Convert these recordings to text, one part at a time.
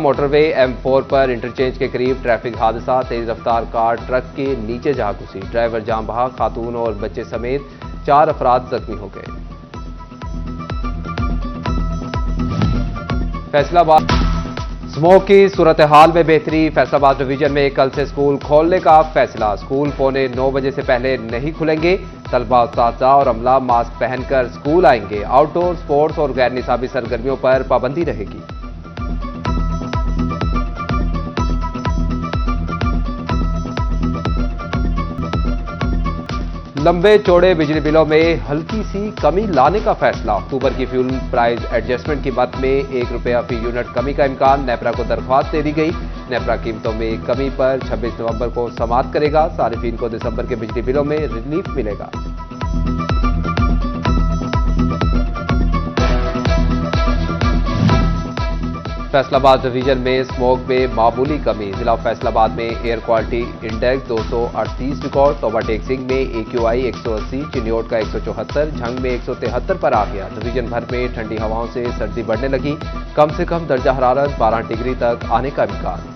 Motorway M4 पर interchange के करीब ट्रैफिक हादसा, तेज रफ्तार कार ट्रक के नीचे जा घुसी। ड्राइवर जान बहा, खातून और बच्चे समेत 4 अफराद जख्मी हो गए। फैसलाबाद स्मोक की सूरत हाल में बेहतरी, फैसलाबाद डिवीजन में कल से स्कूल खोलने का फैसला। स्कूल पौने 9 बजे से पहले नहीं खुलेंगे। तलबा, उस्तादा और अमला मास्क पहनकर स्कूल आएंगे। आउटडोर स्पोर्ट्स और गैर निसाबी सरगर्मियों पर पाबंदी रहेगी। लंबे चौड़े बिजली बिलों में हल्की सी कमी लाने का फैसला। अक्टूबर की फ्यूल प्राइस एडजस्टमेंट कीमत में ₹1 फी यूनिट कमी का इम्कान। नेपरा को दरख्वास्त दे दी गई। नेपरा कीमतों में कमी पर 26 नवंबर को समाअत करेगा। सारिफीन को दिसंबर के बिजली बिलों में रिलीफ मिलेगा। फैसलाबाद डिवीजन में स्मोक में मामूली कमी। जिला फैसलाबाद में air quality index 238 record. Toba Tek Singh में AQI 180, चिन्योट का 174, झंग में 173 पर आ गया। डिवीजन भर में ठंडी हवाओं से सर्दी बढ़ने लगी। कम से कम दर्जा हरारत 12 डिग्री तक आने का इम्कान।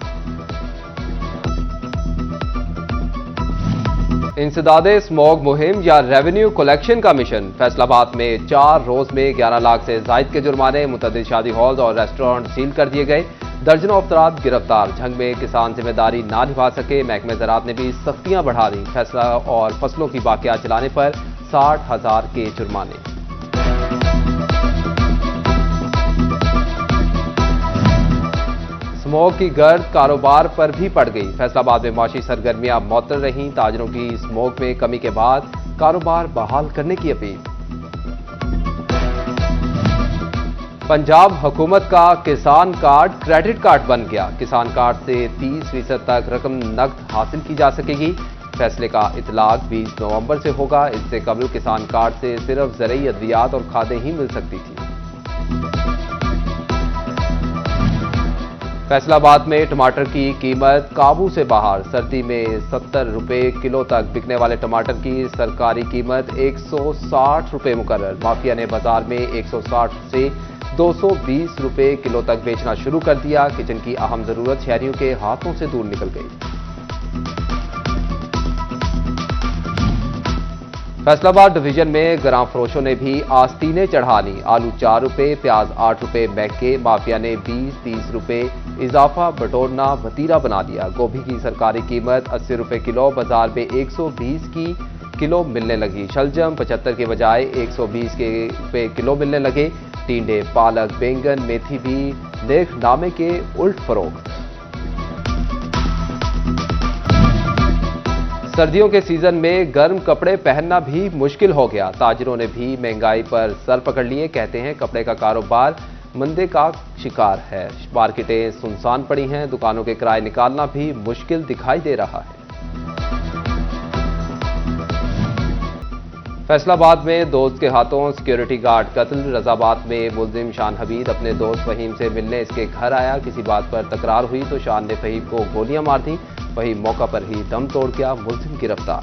इंसदादे स्मॉग मुहिम या रेवेन्यू कलेक्शन का मिशन। फैसलाबाद में 4 रोज में 11 लाख से जायद के जुर्माने। मुतअद्दिद शादी हॉल और रेस्टोरेंट सील कर दिए गए। दर्जनों अफराद गिरफ्तार। झंग में किसान जिम्मेदारी ना निभा सके। महकमे ज़राअत ने भी सख्तियां बढ़ा दी। फैसला और फसलों की बाकियात चलाने पर 60,000 के जुर्माने। स्मोक की गर्द कारोबार पर भी पड़ गई। फैसलाबाद में माशी सरगर्मियां मअतल रहीं। ताजरों की स्मोक में कमी के बाद कारोबार बहाल करने की अपील। पंजाब हुकूमत का किसान कार्ड क्रेडिट कार्ड बन गया। किसान कार्ड से 30% तक रकम नकद हासिल की जा सकेगी। फैसले का इतलाक 20 नवंबर से होगा। इससे कबल किसान कार्ड से सिर्फ ज़रूरी अद्वियात और खादें ही मिल सकती थी। फैसलाबाद में टमाटर की कीमत काबू से बाहर। सर्दी में ₹70 किलो तक बिकने वाले टमाटर की सरकारी कीमत ₹160 मुकर्रर। माफिया ने बाजार में 160 से ₹220 किलो तक बेचना शुरू कर दिया। किचन की अहम जरूरत शहरियों के हाथों से दूर निकल गई। फैसलाबाद डिवीजन में ग्राम फरोशों ने भी आस्तीनें चढ़ा ली। आलू ₹4, प्याज ₹8 महंगे। माफिया ने 20-30 रुपए इजाफा बटोरना वतीरा बना दिया। गोभी की सरकारी कीमत ₹80 किलो, बाजार में 120 की किलो मिलने लगी। शलजम 75 के बजाय 120 के किलो मिलने लगे। टिंडे, पालक, बैंगन, मेथी भी नेखनामे के उल्ट फरोख्त। सर्दियों के सीजन में गर्म कपड़े पहनना भी मुश्किल हो गया। ताजिरों ने भी महंगाई पर सर पकड़ लिए। कहते हैं कपड़े का कारोबार मंदे का शिकार है। मार्केटें सुनसान पड़ी हैं। दुकानों के किराए निकालना भी मुश्किल दिखाई दे रहा है। फैसलाबाद में दोस्त के हाथों सिक्योरिटी गार्ड कत्ल। रजाबाद में मुलजिम शान हबीद अपने दोस्त फहीम से मिलने इसके घर आया। किसी बात पर तकरार हुई तो शान ने फहीम को गोलियां मार दी। वही मौका पर ही दम तोड़ गया। मुलजिम गिरफ्तार।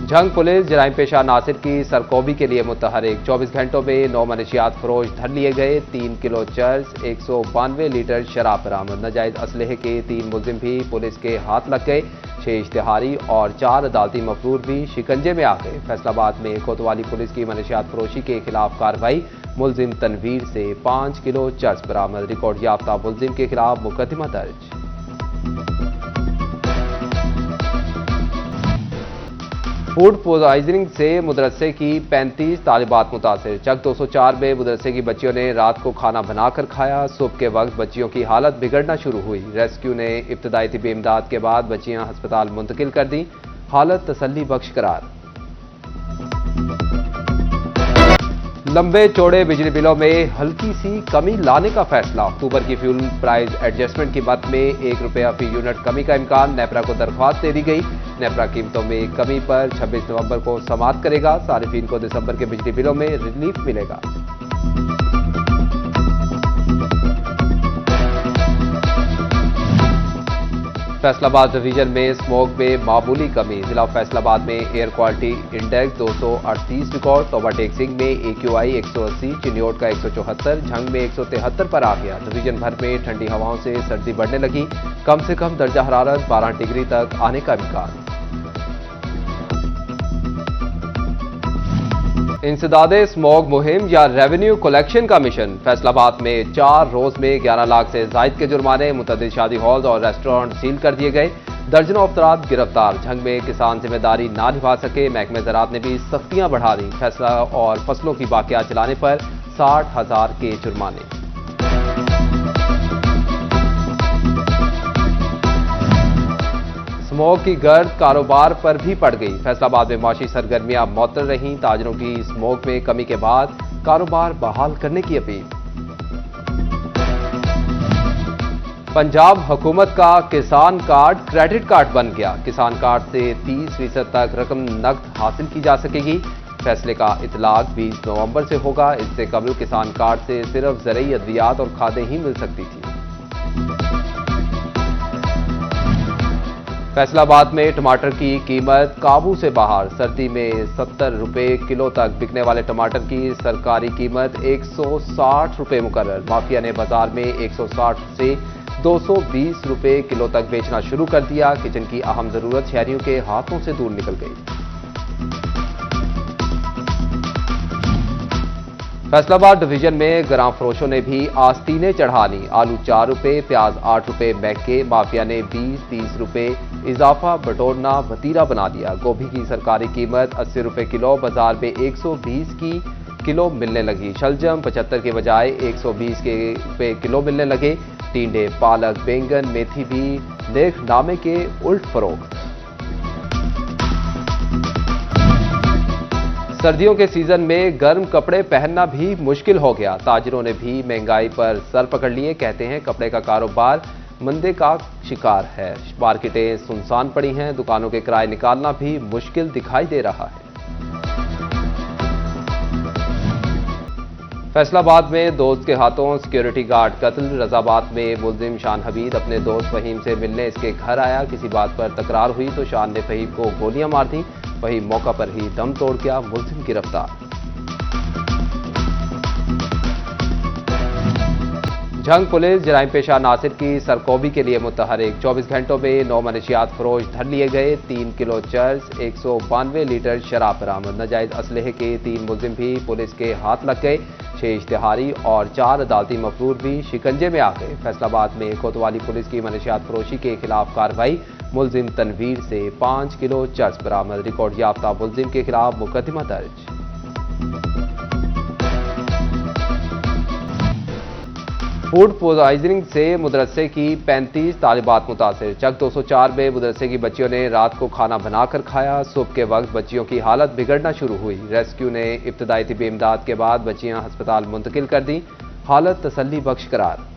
झंग पुलिस जराइम पेशा नासिर की सरकोबी के लिए मुतहरिक। 24 घंटों में 9 मनशियात फरोश धर लिए गए। 3 किलो चर्स, 192 लीटर शराब बरामद। नाजायज असलहे के 3 मुलजिम भी पुलिस के हाथ लग गए। 6 इश्तिहारी और 4 अदालती मफरूर भी शिकंजे में आ गए। फैसलाबाद में कोतवाली पुलिस की मनशियात फरोशी के खिलाफ कार्रवाई। मुलजिम तनवीर से 5 किलो चर्स बरामद। रिकॉर्ड याफ्ता मुलजिम के खिलाफ मुकदमा दर्ज। फूड पॉइजनिंग से मदरसे की 35 तालिबात मुतासिर। चक 204 में मदरसे की बच्चियों ने रात को खाना बनाकर खाया। सुबह के वक्त बच्चियों की हालत बिगड़ना शुरू हुई। रेस्क्यू ने इब्तदाई तिब्बी इमदाद के बाद बच्चियां अस्पताल मुंतकिल कर दी। हालत तसल्ली बख्श करार। लंबे चौड़े बिजली बिलों में हल्की सी कमी लाने का फैसला। अक्टूबर की फ्यूल प्राइस एडजस्टमेंट की मद में ₹1 फी यूनिट कमी का इम्कान। नेपरा को दरख्वास्त दे दी गई। नेपरा कीमतों में कमी पर 26 नवंबर को समाअत करेगा। सारिफीन को दिसंबर के बिजली बिलों में रिलीफ मिलेगा। फैसलाबाद डिवीजन में स्मोक में मामूली कमी। जिला फैसलाबाद में एयर क्वालिटी इंडेक्स 238 रिकॉर्ड। तोबा टेक सिंह में AQI 180, चिन्योट का 174, झंग में 173 पर आ गया। डिवीजन भर में ठंडी हवाओं से सर्दी बढ़ने लगी। कम से कम दर्जा हरारत 12 डिग्री तक आने का इम्कान। इंसदादे स्मॉग मुहिम या रेवेन्यू कलेक्शन का मिशन। फैसलाबाद में 4 रोज में 11 लाख से जायद के जुर्माने। मुतअद्दिद शादी हॉल और रेस्टोरेंट सील कर दिए गए। दर्जनों अफराद गिरफ्तार। झंग में किसान जिम्मेदारी ना निभा सके। महकमे ज़राअत ने भी सख्तियां बढ़ा दी। फैसला और फसलों की बाकियात चलाने पर 60,000 के जुर्माने। स्मोक की गर्द कारोबार पर भी पड़ गई। फैसलाबाद में माशी सरगर्मियां मअतल रहीं। ताजरों की स्मोक में कमी के बाद कारोबार बहाल करने की अपील। पंजाब हुकूमत का किसान कार्ड क्रेडिट कार्ड बन गया। किसान कार्ड से 30% तक रकम नकद हासिल की जा सकेगी। फैसले का इतलाक 20 नवंबर से होगा। इससे कबल किसान कार्ड से सिर्फ ज़रूरी अद्वियात और खादें ही मिल सकती थी। फैसलाबाद में टमाटर की कीमत काबू से बाहर। सर्दी में 70 रुपए किलो तक बिकने वाले टमाटर की सरकारी कीमत 160 रुपए मुकर्रर। माफिया ने बाजार में 160 से 220 रुपए किलो तक बेचना शुरू कर दिया। किचन की अहम जरूरत शहरियों के हाथों से दूर निकल गई। फैसलाबाद डिवीजन में ग्राम फरोशों ने भी आस्तीनें चढ़ा ली। आलू 4 रुपए, प्याज 8 रुपए महंगे। माफिया ने 20-30 रुपए इजाफा बटोरना भतीरा बना दिया। गोभी की सरकारी कीमत 80 रुपए किलो, बाजार में 120 की किलो मिलने लगी। शलजम 75 के बजाय 120 के रुपए किलो मिलने लगे। टींडे, पालक, बैंगन, मेथी भी नेर्खनामे के उल्ट फरोख्त। सर्दियों के सीजन में गर्म कपड़े पहनना भी मुश्किल हो गया। ताजिरों ने भी महंगाई पर सर पकड़ लिए। कहते हैं कपड़े का कारोबार मंदे का शिकार है। मार्केटें सुनसान पड़ी हैं। दुकानों के किराए निकालना भी मुश्किल दिखाई दे रहा है। फैसलाबाद में दोस्त के हाथों सिक्योरिटी गार्ड कत्ल। रजाबाद में मुलजिम शान हबीद अपने दोस्त फहीम से मिलने इसके घर आया। किसी बात पर तकरार हुई तो शान ने फहीम को गोलियां मार दी। वही मौका पर ही दम तोड़ गया। मुलजिम गिरफ्तार। झंग पुलिस जराइम पेशा नासिर की सरकोबी के लिए मुतहरिक। 24 घंटों में 9 मनशियात फरोश धर लिए गए। 3 किलो चर्स, 192 लीटर शराब बरामद। नाजायज असलहे के 3 मुलजिम भी पुलिस के हाथ लग गए। 6 इश्तिहारी और 4 अदालती मफरूर भी शिकंजे में आ गए। फैसलाबाद में कोतवाली पुलिस की मनशियात फरोशी के खिलाफ कार्रवाई। मुलजिम तनवीर से 5 किलो चर्स बरामद। रिकॉर्ड याफ्ता मुलजिम के खिलाफ मुकदमा दर्ज। फूड पॉइजनिंग से मदरसे की 35 तालिबात मुतासिर। चक 204 में मदरसे की बच्चियों ने रात को खाना बनाकर खाया। सुबह के वक्त बच्चियों की हालत बिगड़ना शुरू हुई। रेस्क्यू ने इब्तदाई तिब्बी इमदाद के बाद बच्चियां अस्पताल मुंतकिल कर दी। हालत तसल्ली बख्श करार।